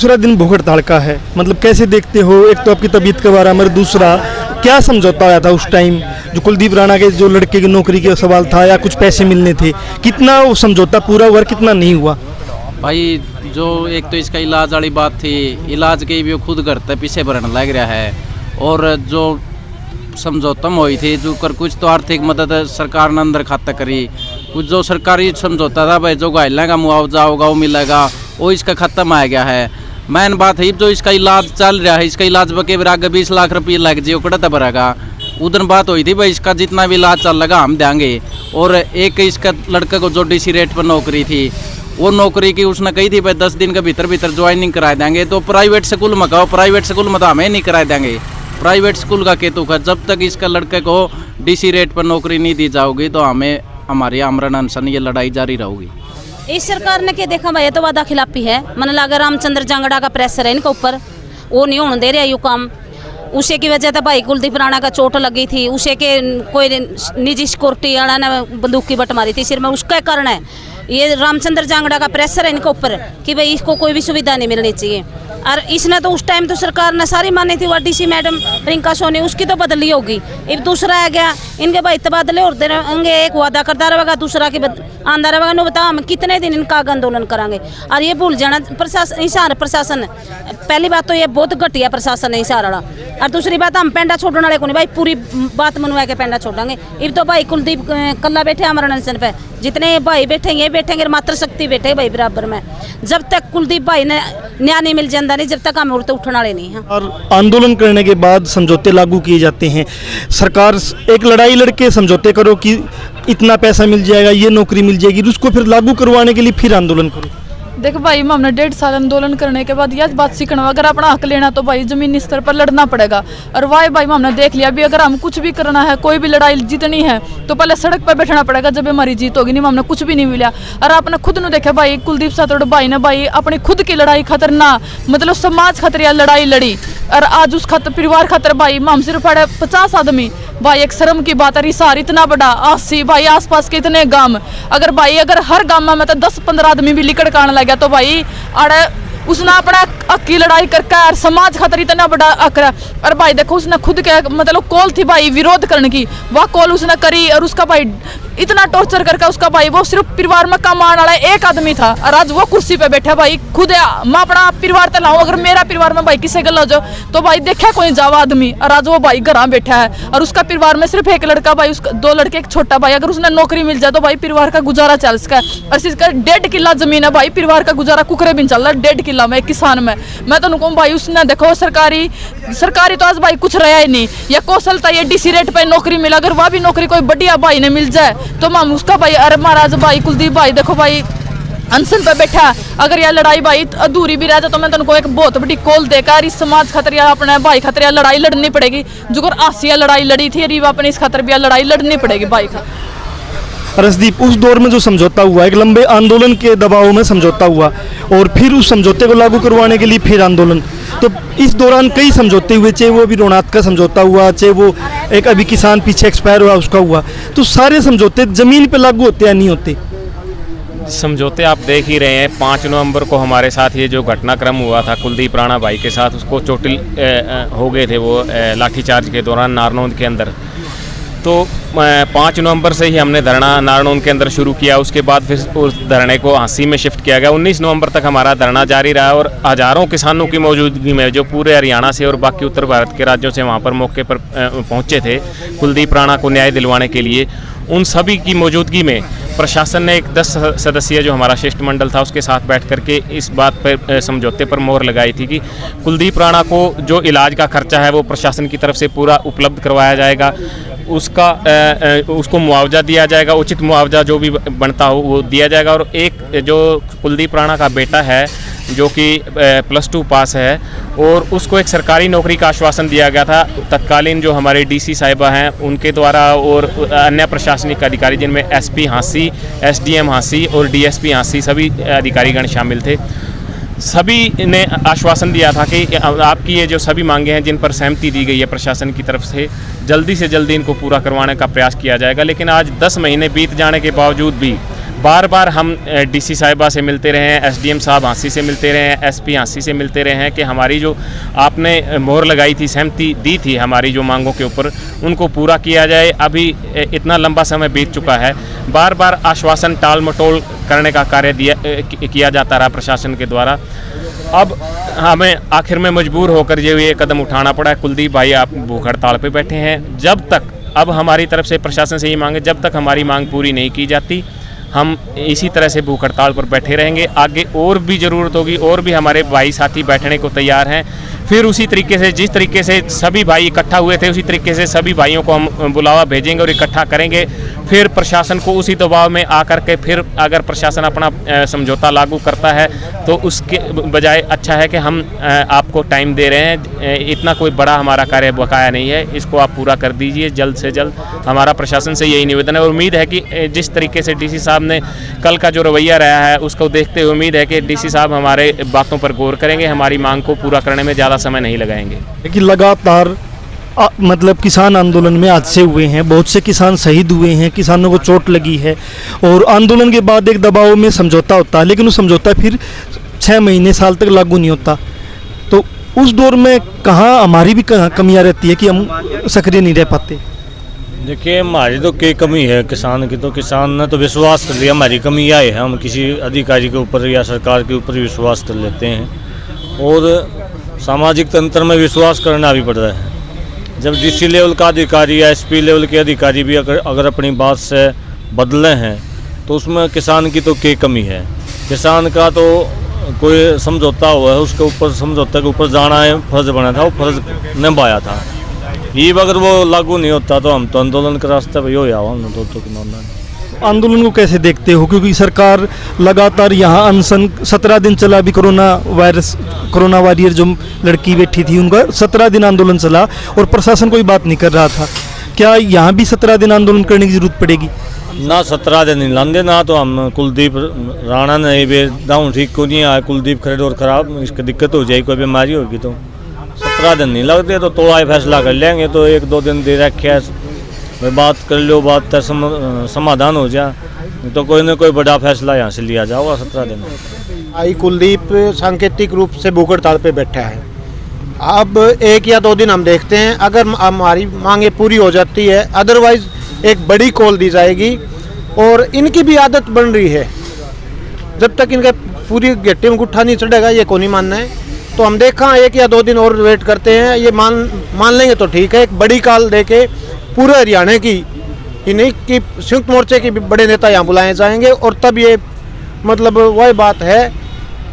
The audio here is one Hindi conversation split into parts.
दूसरा दिन भूख हड़ताल का है, मतलब कैसे देखते हो? एक तो आपकी तबीयत के बारे में, दूसरा क्या समझौता आया था उस टाइम जो कुलदीप राणा के जो लड़के की नौकरी का सवाल था या कुछ पैसे मिलने थे, कितना वो समझौता पूरा हुआ, कितना नहीं हुआ? भाई जो एक तो इसका इलाज वाली बात थी, इलाज के भी वो खुद करते पीछे भरने लग रहा है। और जो समझौता में हुई थी जो कर कुछ तो आर्थिक मदद सरकार ने अंदर खाता करी, कुछ जो सरकारी समझौता था भाई जो घायलों का मुआवजा होगा वो मिलेगा, वो इसका खत्म आ गया है। मेन बात है जो इसका इलाज चल रहा है, इसका इलाज बके आगे 20 लाख रुपये लग जाए उकड़ा भरेगा। उधर बात हुई थी भाई इसका जितना भी इलाज चल लगा हम देंगे। और एक इसका लड़के को जो DC रेट पर नौकरी थी वो नौकरी की उसने कही थी भाई 10 दिन के भीतर ज्वाइनिंग करा देंगे। तो प्राइवेट स्कूल में कहो, प्राइवेट स्कूल में तो हमें नहीं करा देंगे। प्राइवेट स्कूल का केतु का जब तक इसका लड़के को DC रेट पर नौकरी नहीं दी जाओगी तो हमें हमारी आमरण अनशन ये लड़ाई जारी रहेगी। इस सरकार ने क्या देखा भाई, ये तो वादा खिलाफी है। मन लगा रामचंद्र जांगड़ा का प्रेशर है इनके ऊपर, वो नहीं होने दे रहा यू काम। उसे की वजह से भाई कुलदीप राणा का चोट लगी थी, उसे के कोई निजी सिक्योरिटी वाला ने बंदूक की बट मारी थी सिर में, उसका कारण है ये रामचंद्र जांगड़ा का प्रेशर है इनके ऊपर कि भाई इसको कोई भी सुविधा नहीं मिलनी चाहिए। और इसने तो उस टाइम तो सरकार ने सारी मानी थी, वो DC मैडम प्रियंका सोनी उसकी तो बदली होगी। अब दूसरा आ गया इनके भाई तबादले होते रहेंगे, एक वादा करता रहेगा दूसरा की आंदा रहेगा। नो बताओ हम कितने दिन इनका आंदोलन करेंगे? और ये भूल जाना प्रशासन, हिसार प्रशासन, पहली बात तो ये बहुत घटिया प्रशासन है हिसार वाला। और दूसरी बात हम पेंडा छोड़ने वाले को नहीं भाई, पूरी बात मनवा के पेंडा छोड़ेंगे। अब तो भाई कुलदीप कल्ला बैठे अमरण अनशन पे, जितने भाई बैठेंगे बैठेंगे, मात्र शक्ति बैठे भाई बराबर में। जब तक कुलदीप भाई ने न्याय नहीं मिल जाता नहीं, जब तक हम उड़ते उठने वाले नहीं हैं। और आंदोलन करने के बाद समझौते लागू किए जाते हैं। सरकार एक लड़ाई लड़के समझौते करो कि इतना पैसा मिल जाएगा, ये नौकरी मिल जाएगी, उसको फिर लागू करवाने के लिए फिर आंदोलन करो। देखो भाई हमने 1.5 साल आंदोलन करने के बाद यह बात सीखना, अगर अपना हक लेना तो भाई जमीनी स्तर पर लड़ना पड़ेगा। और भाई हमने देख लिया अभी, अगर हम कुछ भी करना है, कोई भी लड़ाई जीतनी है तो पहले सड़क पर बैठना पड़ेगा, जब हमारी जीत होगी। नहीं हमने कुछ भी नहीं मिला। और आपने खुद ने देखा भाई कुलदीप सातोड़ भाई ने भाई अपनी खुद की लड़ाई खातर ना, मतलब समाज खातर यह लड़ाई लड़ी। और आज उस खातर परिवार खातर भाई हम सिर्फ 50 आदमी भाई, एक शर्म की बात है। रिसार इतना बड़ा 80 भाई, आसपास के इतने गांव, अगर हर गांव में तो 10-15 आदमी भी लिकड़ कान लग गया तो भाई अरे उसने अपना हक की लड़ाई करके और समाज खातर इतना बड़ा हक। और भाई देखो उसने खुद के मतलब कॉल थी भाई विरोध करने की, वह कॉल उसने करी। और उसका भाई इतना टॉर्चर करके उसका भाई वो सिर्फ परिवार में कमाने वाला एक आदमी था, और आज वो कुर्सी पे बैठा भाई। खुद मैं अपना परिवार तलाऊं, अगर मेरा परिवार में भाई किसी गल हो जाओ तो भाई देखा कोई जावा आदमी, और आज वो भाई घर बैठा है। और उसका परिवार में सिर्फ एक लड़का भाई, उसका 2 लड़के एक छोटा भाई। अगर उसने नौकरी मिल जाए तो भाई परिवार का गुजारा चल सका। और इसका 1.5 किला जमीन है भाई, परिवार का गुजारा कुकरे भी चल रहा है 1.5 किला में किसान में। मैं तो कहूँ भाई उसने देखो सरकारी तो आज भाई कुछ रहा ही नहीं। या कौशलता ये DC रेट पे नौकरी मिला, अगर वह भी नौकरी कोई बढ़िया भाई ने मिल जाए तो हम उसका भाई, अरे महाराज भाई कुलदीप भाई देखो भाई अनशन पे बैठा। अगर यह लड़ाई भाई अधूरी भी रह जाए तो मैं तुमको एक बहुत बड़ी कॉल देकर इस समाज खातर या अपने भाई खातर यह लड़ाई लड़नी पड़ेगी। जो आसिया लड़ाई लड़ी थी रीवा अपने इस खातर भी यह लड़ाई लड़नी पड़ेगी भाई का। रसदीप, उस दौर में जो समझौता हुआ, एक लंबे आंदोलन के दबाव में समझौता हुआ और फिर उस समझौते को लागू करवाने के लिए फिर आंदोलन, तो इस दौरान कई समझौते हुए, चाहे वो अभी रोहनाथ का समझौता हुआ, चाहे वो एक अभी किसान पीछे एक्सपायर हुआ उसका हुआ, तो सारे समझौते जमीन पे लागू होते या नहीं होते? समझौते आप देख ही रहे हैं। 5 नवंबर को हमारे साथ ये जो घटनाक्रम हुआ था कुलदीप राणा भाई के साथ, उसको चोटिल हो गए थे वो लाठीचार्ज के दौरान नारनौंद के अंदर। तो 5 नवंबर से ही हमने धरना नारनौंद के अंदर शुरू किया। उसके बाद फिर उस धरने को हांसी में शिफ्ट किया गया। 19 नवंबर तक हमारा धरना जारी रहा और हज़ारों किसानों की मौजूदगी में, जो पूरे हरियाणा से और बाकी उत्तर भारत के राज्यों से वहाँ पर मौके पर पहुँचे थे कुलदीप राणा को न्याय दिलवाने के लिए, उन सभी की मौजूदगी में प्रशासन ने एक 10 सदस्यीय जो हमारा शिष्टमंडल था उसके साथ बैठ करके इस बात पर समझौते पर मोहर लगाई थी कि कुलदीप राणा को जो इलाज का खर्चा है वो प्रशासन की तरफ से पूरा उपलब्ध करवाया जाएगा। उसको मुआवजा दिया जाएगा, उचित मुआवजा जो भी बनता हो वो दिया जाएगा। और एक जो कुलदीप राणा का बेटा है जो कि +2 पास है और उसको एक सरकारी नौकरी का आश्वासन दिया गया था तत्कालीन जो हमारे DC साहिबा हैं उनके द्वारा, और अन्य प्रशासनिक अधिकारी जिनमें SP हाँसी, SDM हाँसी और DSP हाँसी सभी अधिकारीगण शामिल थे। सभी ने आश्वासन दिया था कि आपकी ये जो सभी मांगे हैं जिन पर सहमति दी गई है प्रशासन की तरफ से जल्दी इनको पूरा करवाने का प्रयास किया जाएगा। लेकिन आज 10 महीने बीत जाने के बावजूद भी बार बार हम डीसी साहिबा से मिलते रहे हैं, एसडीएम साहब हाँसी से मिलते रहे हैं, एसपी हाँसी से मिलते रहे हैं कि हमारी जो आपने मोहर लगाई थी, सहमति दी थी हमारी जो मांगों के ऊपर, उनको पूरा किया जाए। अभी इतना लंबा समय बीत चुका है, बार बार आश्वासन टाल मटोल करने का कार्य किया जाता रहा प्रशासन के द्वारा। अब हमें आखिर में मजबूर होकर ये कदम उठाना पड़ा है। कुलदीप भाई आप भूख हड़ताल पे बैठे हैं। जब तक, अब हमारी तरफ से प्रशासन से ये मांगे, जब तक हमारी मांग पूरी नहीं की जाती हम इसी तरह से भूख हड़ताल पर बैठे रहेंगे। आगे और भी ज़रूरत होगी, और भी हमारे भाई साथी बैठने को तैयार हैं। फिर उसी तरीके से, जिस तरीके से सभी भाई इकट्ठा हुए थे, उसी तरीके से सभी भाइयों को हम बुलावा भेजेंगे और इकट्ठा करेंगे। फिर प्रशासन को उसी दबाव में आकर के, फिर अगर प्रशासन अपना समझौता लागू करता है तो उसके बजाय अच्छा है कि हम आपको टाइम दे रहे हैं, इतना कोई बड़ा हमारा कार्य बकाया नहीं है, इसको आप पूरा कर दीजिए जल्द से जल्द। हमारा प्रशासन से यही निवेदन है और उम्मीद है कि जिस तरीके से डीसी साहब ने कल का जो रवैया रहा है उसको देखते हुए उम्मीद है कि डीसी साहब हमारे बातों पर गौर करेंगे, हमारी मांग को पूरा करने में ज़्यादा समय नहीं लगाएंगे। लेकिन लगातार मतलब किसान आंदोलन में हादसे हुए हैं, बहुत से किसान शहीद हुए हैं, किसानों को चोट लगी है, और आंदोलन के बाद एक दबाव में समझौता होता है, लेकिन वो समझौता फिर 6 महीने साल तक लागू नहीं होता। तो उस दौर में कहाँ हमारी भी कमियाँ रहती है कि हम सक्रिय नहीं रह पाते। देखिए हमारी तो क्या कमी है किसान की, तो किसान ने तो विश्वास कर लिया हमारी कमी यह है, हम किसी अधिकारी के ऊपर या सरकार के ऊपर विश्वास कर लेते हैं, और सामाजिक तंत्र में विश्वास करना भी पड़ रहा है। जब डीसी लेवल का अधिकारी या एसपी लेवल के अधिकारी भी अगर अपनी बात से बदले हैं तो उसमें किसान की तो क्या कमी है। किसान का तो कोई समझौता हुआ है, उसके ऊपर समझौते के ऊपर जाना है फर्ज बना था, वो फर्ज निभाया था। ये अगर वो लागू नहीं होता तो हम तो आंदोलन के रास्ते पर हो जाओ दोस्तों की मानना। आंदोलन को कैसे देखते हो, क्योंकि सरकार लगातार यहाँ अनशन 17 दिन चला, अभी कोरोना वॉरियर जो लड़की बैठी थी उनका 17 दिन आंदोलन चला और प्रशासन कोई बात नहीं कर रहा था। क्या यहाँ भी 17 दिन आंदोलन करने की जरूरत पड़ेगी? ना 17 दिन नहीं लांदे ना, तो हम कुलदीप राणा ने दाऊँ ठीक को नहीं आया, कुलदीप खड़े और खराब इसकी दिक्कत हो जाएगी, कोई बीमारी होगी तो 17 दिन नहीं लगते, तो तोड़ा फैसला कर लेंगे। तो 1-2 दिन दे रखे भाई, बात कर लो, बात समाधान हो जाए, तो कोई ना कोई बड़ा फैसला यहाँ से लिया जाओगा 17 दिन। आई कुलदीप सांकेतिक रूप से भूख हड़ताल पे बैठा है। अब 1 या 2 दिन हम देखते हैं, अगर हमारी मांगे पूरी हो जाती है, अदरवाइज एक बड़ी कॉल दी जाएगी। और इनकी भी आदत बन रही है, जब तक इनका पूरी गट्टी में गुट्ठा नहीं चढ़ेगा ये को नहीं मानना है। तो हम देखा 1 या 2 दिन और वेट करते हैं, ये मान लेंगे तो ठीक है। एक बड़ी कॉल दे के पूरे हरियाणा की ही नहीं कि संयुक्त मोर्चे के भी बड़े नेता यहाँ बुलाए जाएंगे, और तब ये मतलब वही बात है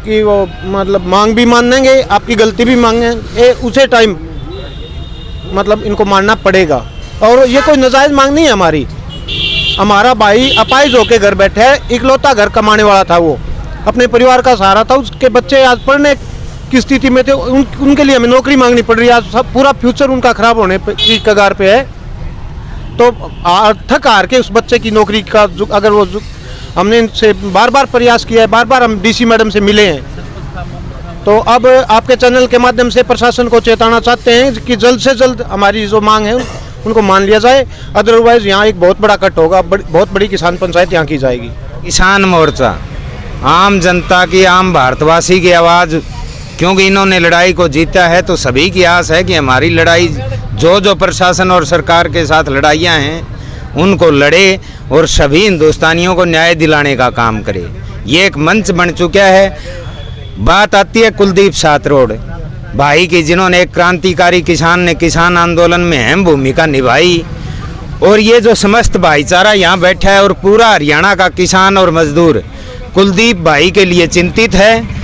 कि वो मतलब मांग भी मानेंगे, आपकी गलती भी मांगेंगे, उसे टाइम मतलब इनको मानना पड़ेगा। और ये कोई नाजायज़ मांग नहीं है हमारी। हमारा भाई अपाहिज होकर घर बैठा है, इकलौता घर कमाने वाला था, वो अपने परिवार का सहारा था, उसके बच्चे आज पढ़ने की स्थिति में थे, उनके लिए हमें नौकरी मांगनी पड़ रही है। आज सब पूरा फ्यूचर उनका खराब होने की कगार पे है। तो थक हार के उस बच्चे की नौकरी का अगर वो हमने इनसे बार बार प्रयास किया है, बार बार हम डीसी मैडम से मिले हैं, तो अब आपके चैनल के माध्यम से प्रशासन को चेताना चाहते हैं कि जल्द से जल्द हमारी जो मांग है उनको मान लिया जाए। अदरवाइज यहाँ एक बहुत बड़ा कट होगा, बहुत बड़ी किसान पंचायत यहाँ की जाएगी। किसान मोर्चा आम जनता की, आम भारतवासी की आवाज़, क्योंकि इन्होंने लड़ाई को जीता है तो सभी की आस है कि हमारी लड़ाई जो प्रशासन और सरकार के साथ लड़ाइयाँ हैं उनको लड़े और सभी हिंदुस्तानियों को न्याय दिलाने का काम करे। ये एक मंच बन चुका है। बात आती है कुलदीप सातरोड भाई की, जिन्होंने एक क्रांतिकारी किसान ने किसान आंदोलन में अहम भूमिका निभाई, और ये जो समस्त भाईचारा यहाँ बैठा है और पूरा हरियाणा का किसान और मजदूर कुलदीप भाई के लिए चिंतित है।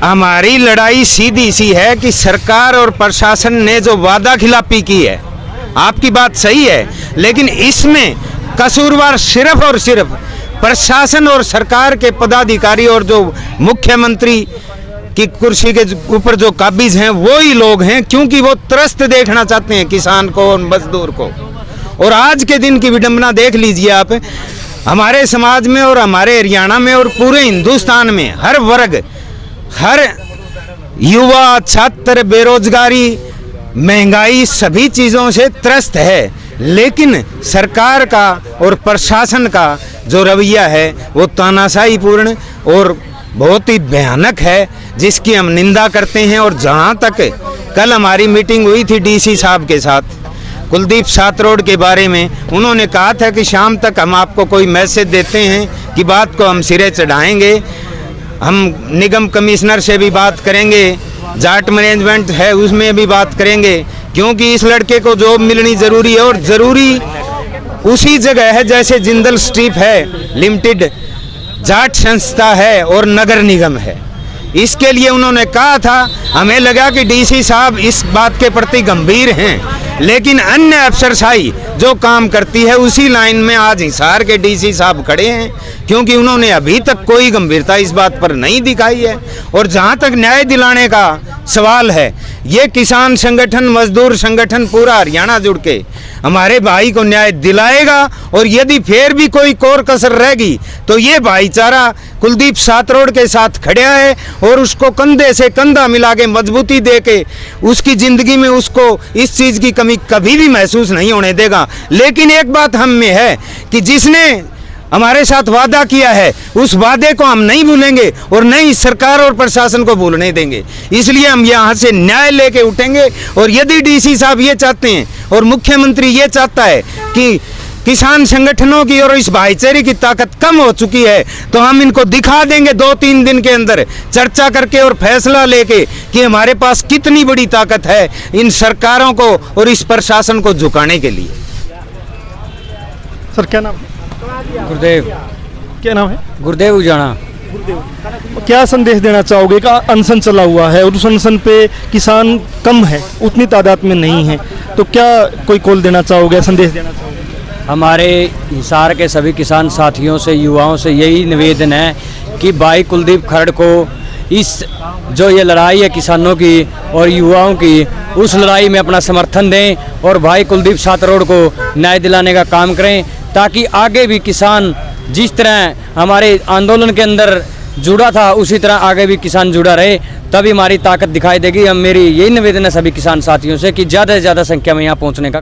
हमारी लड़ाई सीधी सी है कि सरकार और प्रशासन ने जो वादा खिलाफी की है, आपकी बात सही है, लेकिन इसमें कसूरवार सिर्फ और सिर्फ प्रशासन और सरकार के पदाधिकारी और जो मुख्यमंत्री की कुर्सी के ऊपर जो काबिज हैं वो ही लोग हैं, क्योंकि वो त्रस्त देखना चाहते हैं किसान को और मजदूर को। और आज के दिन की विडंबना देख लीजिए आप, हमारे समाज में और हमारे हरियाणा में और पूरे हिंदुस्तान में हर वर्ग, हर युवा, छात्र, बेरोजगारी, महंगाई सभी चीज़ों से त्रस्त है, लेकिन सरकार का और प्रशासन का जो रवैया है वो तानाशाही पूर्ण और बहुत ही भयानक है, जिसकी हम निंदा करते हैं। और जहाँ तक कल हमारी मीटिंग हुई थी डीसी साहब के साथ कुलदीप सातरोड के बारे में, उन्होंने कहा था कि शाम तक हम आपको कोई मैसेज देते हैं कि बात को हम सिरे चढ़ाएंगे, हम निगम कमिश्नर से भी बात करेंगे, जाट मैनेजमेंट है उसमें भी बात करेंगे, क्योंकि इस लड़के को जॉब मिलनी ज़रूरी है। और ज़रूरी उसी जगह है जैसे जिंदल स्ट्रीप है लिमिटेड, जाट संस्था है और नगर निगम है। इसके लिए उन्होंने कहा था, हमें लगा कि डीसी साहब इस बात के प्रति गंभीर हैं, लेकिन अन्य अफसरशाही जो काम करती है उसी लाइन में आज हिसार के डीसी साहब खड़े हैं, क्योंकि उन्होंने अभी तक कोई गंभीरता इस बात पर नहीं दिखाई है। और जहां तक न्याय दिलाने का सवाल है, ये किसान संगठन, मजदूर संगठन पूरा हरियाणा जुड़ के हमारे भाई को न्याय दिलाएगा। और यदि फिर भी कोई कोर कसर रहेगी तो ये भाईचारा कुलदीप सातरोड के साथ खड़ा है और उसको कंधे से कंधा मिला के मजबूती दे के उसकी ज़िंदगी में उसको इस चीज़ की कमी कभी भी महसूस नहीं होने देगा। लेकिन एक बात हम में है कि जिसने हमारे साथ वादा किया है उस वादे को हम नहीं भूलेंगे और नहीं सरकार और प्रशासन को भूलने देंगे। इसलिए हम यहाँ से न्याय लेके उठेंगे। और यदि डीसी साहब ये चाहते हैं और मुख्यमंत्री ये चाहता है कि किसान संगठनों की और इस भाईचारे की ताकत कम हो चुकी है, तो हम इनको दिखा देंगे 2-3 दिन के अंदर चर्चा करके और फैसला लेके कि हमारे पास कितनी बड़ी ताकत है इन सरकारों को और इस प्रशासन को झुकाने के लिए। सर क्या नाम है? गुरुदेव। क्या नाम है? गुरुदेव उजाना। क्या संदेश देना चाहोगे? का अनशन चला हुआ है और उस अनशन पे किसान कम है, उतनी तादाद में नहीं है, तो क्या कोई कॉल देना चाहोगे, संदेश देना चाहोगे? हमारे हिसार के सभी किसान साथियों से, युवाओं से यही निवेदन है कि भाई कुलदीप खरड़ को इस जो ये लड़ाई है किसानों की और युवाओं की, उस लड़ाई में अपना समर्थन दें और भाई कुलदीप सातरोड को न्याय दिलाने का काम करें, ताकि आगे भी किसान जिस तरह हमारे आंदोलन के अंदर जुड़ा था उसी तरह आगे भी किसान जुड़ा रहे, तभी हमारी ताकत दिखाई देगी। हम मेरी यही निवेदन है सभी किसान साथियों से कि ज़्यादा से ज़्यादा संख्या में यहाँ पहुँचने का